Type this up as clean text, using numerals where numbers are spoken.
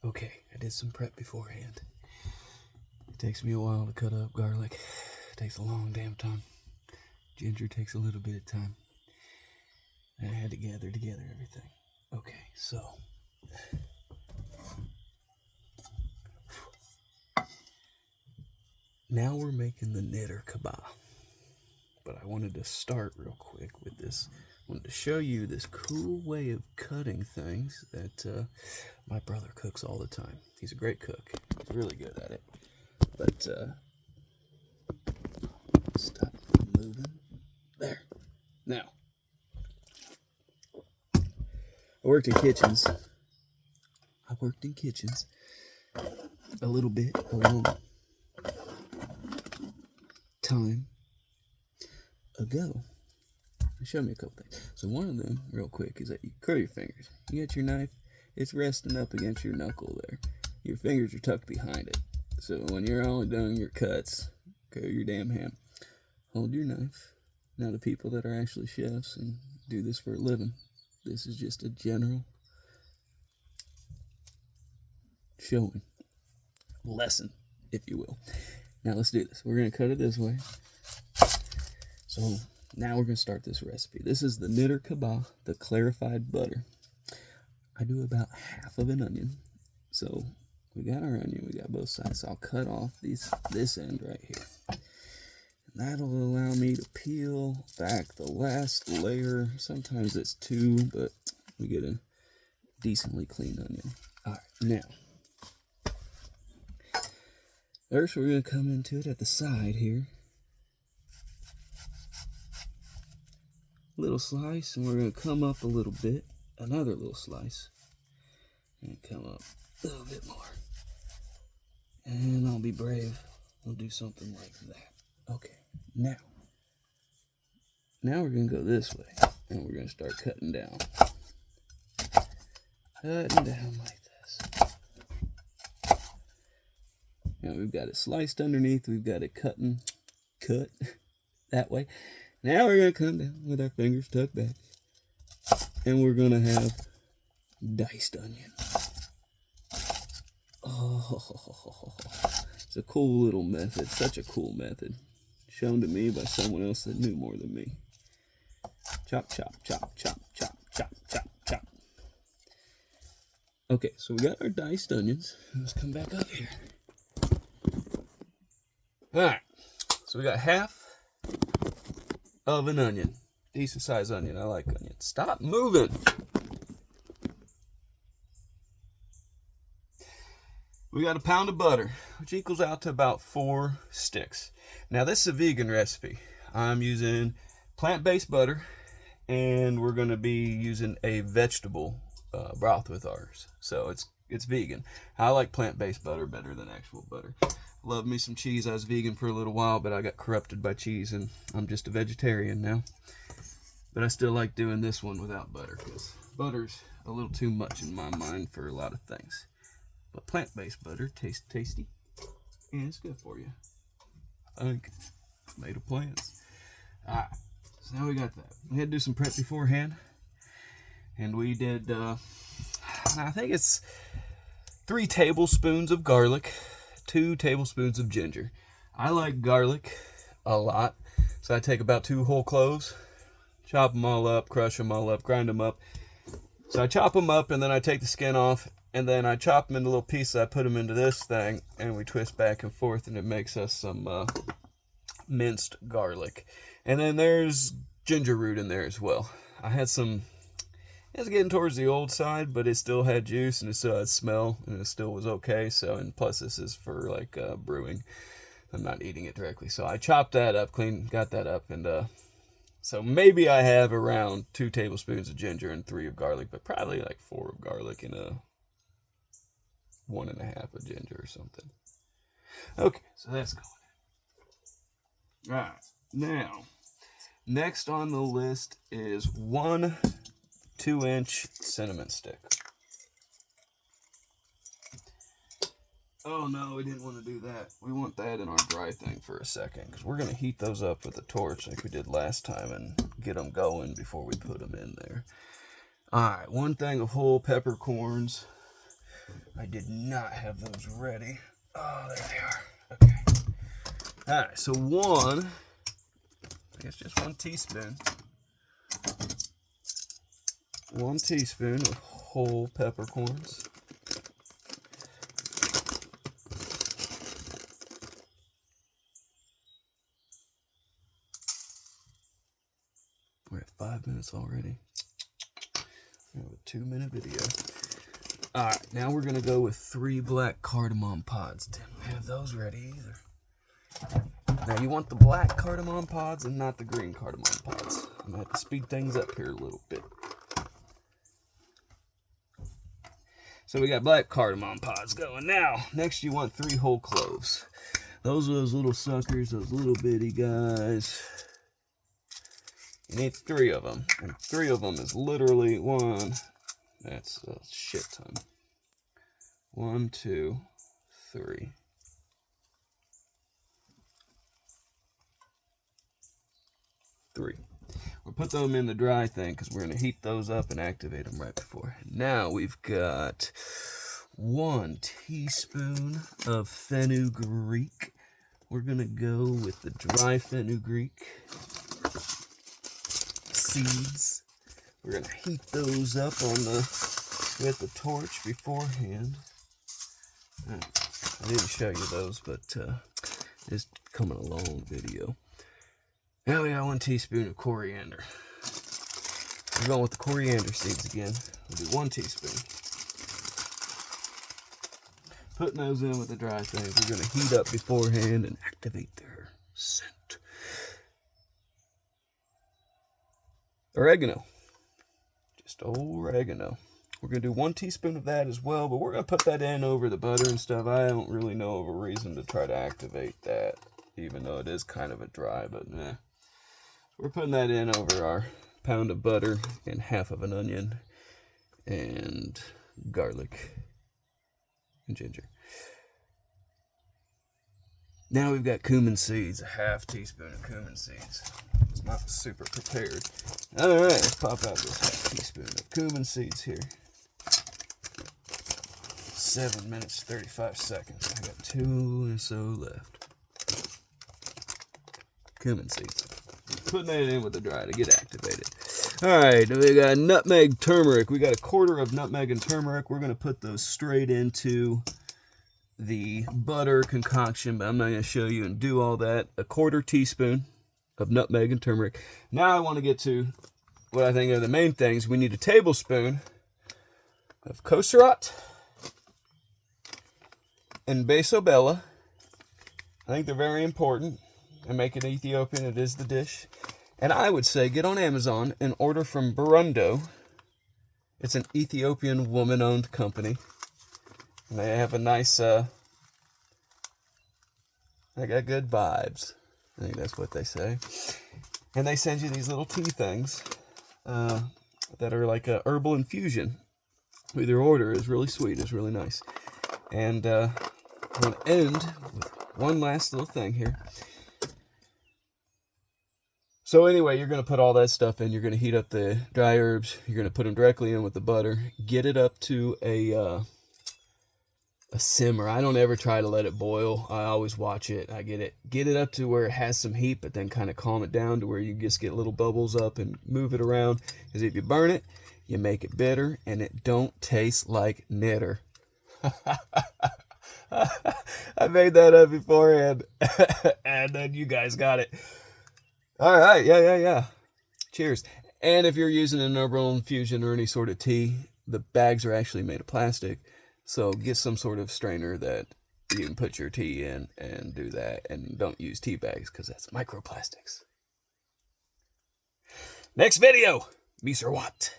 Okay, I did some prep beforehand. It takes me a while to cut up garlic. It takes a long damn time. Ginger takes a little bit of time. I had to gather together everything. Okay, so now we're making the Niter kibbeh. But I wanted to start real quick with this. I wanted to show you this cool way of cutting things that my brother cooks all the time. He's a great cook. He's really good at it. But stop moving. There. Now, I worked in kitchens a little bit, a long time ago. Show me a couple things. So one of them, real quick, is that you curl your fingers. You got your knife, it's resting up against your knuckle there. Your fingers are tucked behind it. So when you're all doing your cuts, go your damn ham. Hold your knife. Now the people that are actually chefs and do this for a living, this is just a general showing. Lesson, if you will. Now let's do this. We're going to cut it this way. So now we're going to start this recipe. This is the Niter kibbeh, the clarified butter. I do about half of an onion. So we got our onion, we got both sides. So I'll cut off this end right here. And that'll allow me to peel back the last layer. Sometimes it's two, but we get a decently clean onion. All right, now, first we're going to come into it at the side here. Little slice, and we're going to come up a little bit. Another little slice. And come up a little bit more. And I'll be brave. We'll do something like that. Okay, now we're going to go this way. And we're going to start cutting down. Cutting down like this. Now we've got it sliced underneath. We've got it cut that way. Now we're going to come down with our fingers tucked back. And we're going to have diced onion. Oh, it's a cool little method. Such a cool method. Shown to me by someone else that knew more than me. Chop, chop, chop, chop, chop, chop, chop, chop. Okay, so we got our diced onions. Let's come back up here. Alright, so we got half of an onion. Decent sized onion. I like onions. Stop moving. We got a pound of butter, which equals out to about 4 sticks. Now this is a vegan recipe. I'm using plant-based butter, and we're going to be using a vegetable broth with ours. So it's vegan. I like plant-based butter better than actual butter. Love me some cheese. I was vegan for a little while, but I got corrupted by cheese, and I'm just a vegetarian now. But I still like doing this one without butter, because butter's a little too much in my mind for a lot of things. But plant-based butter tastes tasty, and it's good for you. I think it's made of plants. Alright, so now we got that. We had to do some prep beforehand, and we did, I think it's 3 tablespoons of garlic, 2 tablespoons of ginger. I like garlic a lot, so I take about 2 whole cloves, chop them all up, crush them all up, grind them up. So I chop them up, and then I take the skin off, and then I chop them into little pieces. I put them into this thing, and we twist back and forth, and it makes us some minced garlic. And then there's ginger root in there as well. I had some, it was getting towards the old side, but it still had juice, and it still had smell, and it still was okay. So, and plus this is for like brewing. I'm not eating it directly. So I chopped that up, got that up, and so maybe I have around 2 tablespoons of ginger and 3 of garlic, but probably like 4 of garlic and 1.5 of ginger or something. Okay, so that's going in. Alright, now, next on the list is 1 2-inch cinnamon stick. Oh no, we didn't want to do that. We want that in our dry thing for a second, because we're going to heat those up with a torch like we did last time and get them going before we put them in there. Alright, 1 thing of whole peppercorns. I did not have those ready. Oh, there they are. Okay. All right, so I guess just 1 teaspoon. 1 teaspoon of whole peppercorns. We're at 5 minutes already. We have a 2-minute video. All right, now we're gonna go with 3 black cardamom pods. Didn't have those ready either. Now you want the black cardamom pods and not the green cardamom pods. I'm gonna have to speed things up here a little bit. So we got black cardamom pods going. Now, next you want 3 whole cloves. Those are those little suckers, those little bitty guys. You need 3 of them, and 3 of them is literally 1. That's a shit ton. 1, 2, 3. We'll put them in the dry thing because we're going to heat those up and activate them right before. Now we've got 1 teaspoon of fenugreek. We're going to go with the dry fenugreek seeds. We're going to heat those up with the torch beforehand. I didn't show you those, but it's coming a long video. Now we got 1 teaspoon of coriander. We're going with the coriander seeds again. We'll do 1 teaspoon. Putting those in with the dry things. We're going to heat up beforehand and activate their scent. Oregano. Just oregano. We're going to do 1 teaspoon of that as well, but we're going to put that in over the butter and stuff. I don't really know of a reason to try to activate that, even though it is kind of a dry, but nah. We're putting that in over our pound of butter and half of an onion and garlic and ginger. Now we've got cumin seeds, a half teaspoon of cumin seeds. It's not super prepared. All right, let's pop out this half teaspoon of cumin seeds here. 7 minutes, 35 seconds. I got 2 or so left. Cumin seeds. Putting that in with the dry to get activated. All right, we got nutmeg, turmeric. We got 1/4 of nutmeg and turmeric. We're going to put those straight into the butter concoction, but I'm not going to show you and do all that. 1/4 teaspoon of nutmeg and turmeric. Now I want to get to what I think are the main things. We need a tablespoon of kosarat and besobella. I think they're very important. And make it Ethiopian, it is the dish. And I would say get on Amazon and order from Burundo. It's an Ethiopian woman-owned company. And they have a nice, they got good vibes. I think that's what they say. And they send you these little tea things that are like a herbal infusion with your order. Is really sweet, it's really nice. And I'm going to end with one last little thing here. So anyway, you're going to put all that stuff in. You're going to heat up the dry herbs. You're going to put them directly in with the butter. Get it up to a simmer. I don't ever try to let it boil. I always watch it. Get it up to where it has some heat, but then kind of calm it down to where you just get little bubbles up and move it around. Because if you burn it, you make it bitter, and it don't taste like Niter. I made that up beforehand, and then you guys got it. All right, yeah. Cheers. And if you're using an herbal infusion or any sort of tea, the bags are actually made of plastic. So get some sort of strainer that you can put your tea in and do that. And don't use tea bags because that's microplastics. Next video, Mr. Watt.